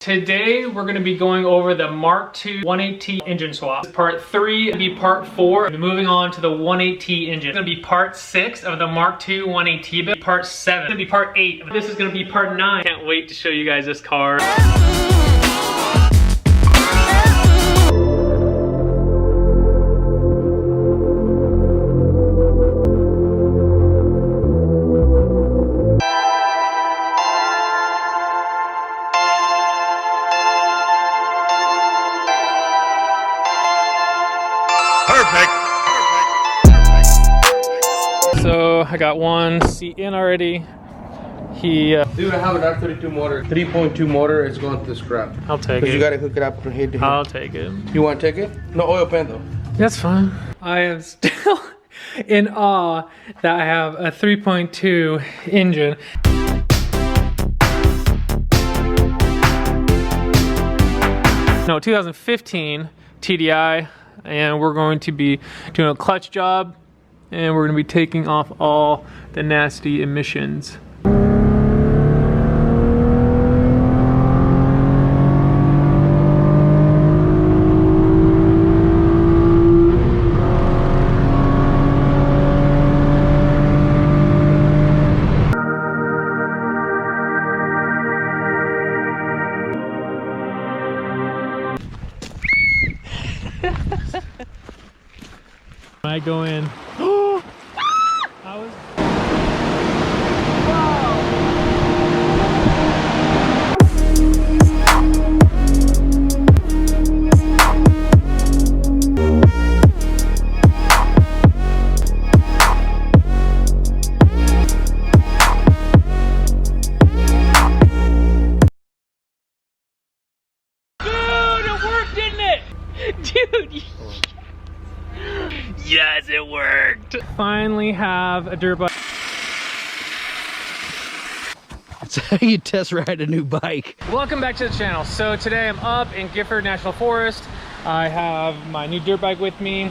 Today we're going to be going over the Mark II 18T engine swap. Part 3 will be part 4. Moving on to the 18T engine. It's going to be part 6 of the Mark II 18T build. Part 7. It's going to be part 8. This is going to be part 9. Can't wait to show you guys this car. So I got one seat in already. Dude, I have an R32 motor, 3.2 motor. It's going to scrap. I'll take it. Because you gotta hook it up from head to head. I'll take it. You want to take it? No oil pan though. That's fine. I am still in awe that I have a 3.2 engine. No, 2015 TDI, and we're going to be doing a clutch job, and we're going to be taking off all the nasty emissions. I go in. I was. Dude, it worked, didn't it? Dude. Yes, it worked! Finally have a dirt bike. That's how you test ride a new bike. Welcome back to the channel. So today I'm up in Gifford National Forest. I have my new dirt bike with me.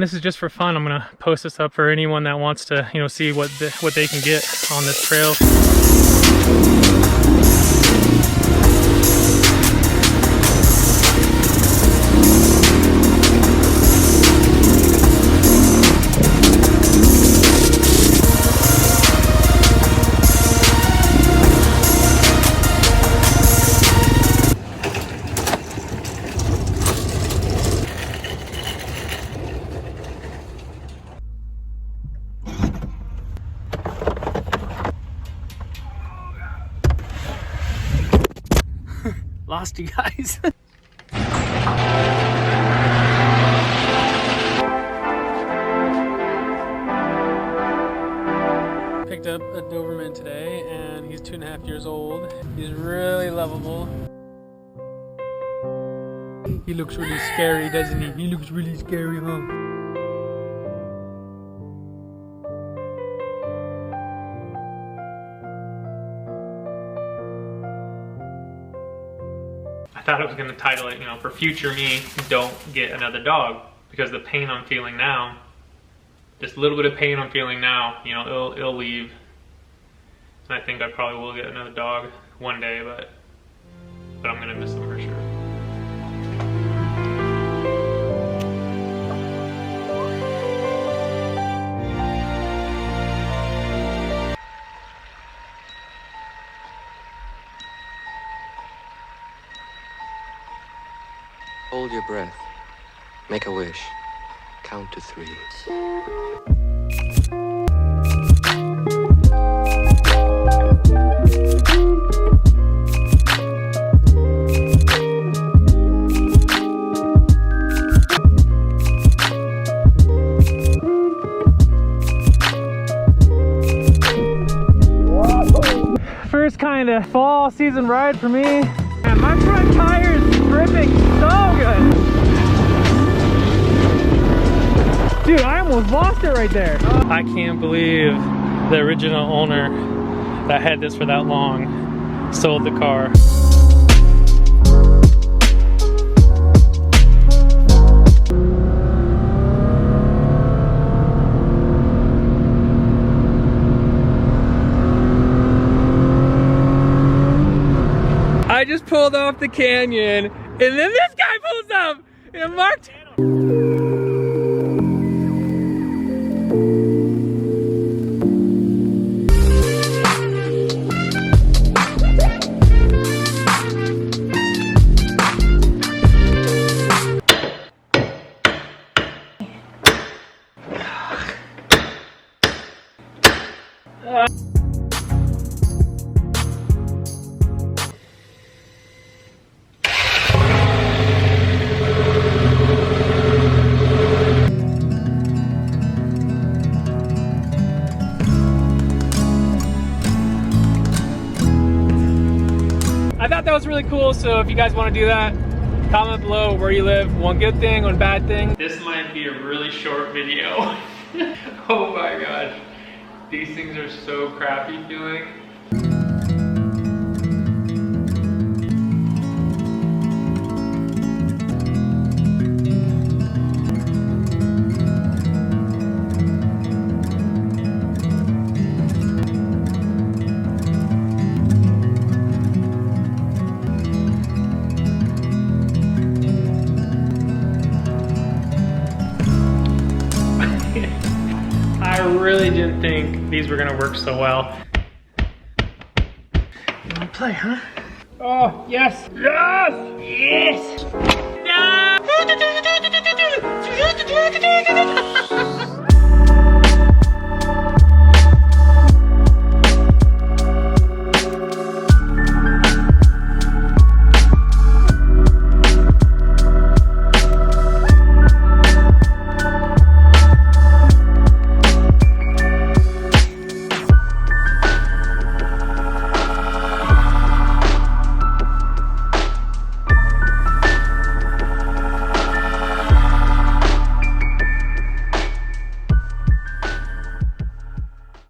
and this is just for fun. I'm gonna post this up for anyone that wants to, you know, see what they can get on this trail. Lost you guys. Picked up a Doberman today, and he's 2.5 years old. He's really lovable. He looks really scary, doesn't he? He looks really scary, huh? I thought I was gonna title it, you know, for future me, don't get another dog, because the pain I'm feeling now, just a little bit of pain I'm feeling now, you know, it'll leave. And I think I probably will get another dog one day, but I'm gonna miss them for sure. Hold your breath. Make a wish. Count to 3. First kind of fall season ride for me. And my front tire is gripping so good. Dude, I almost lost it right there. I can't believe the original owner that had this for that long sold the car. I just pulled off the canyon, and then this guy pulls up in a Mark II. I thought that was really cool, so if you guys want to do that, comment below where you live. One good thing, one bad thing. This might be a really short video. Oh my gosh. These things are so crappy feeling. I really didn't think these were gonna work so well. You wanna play, huh? Oh, yes! Yes! Yes! No!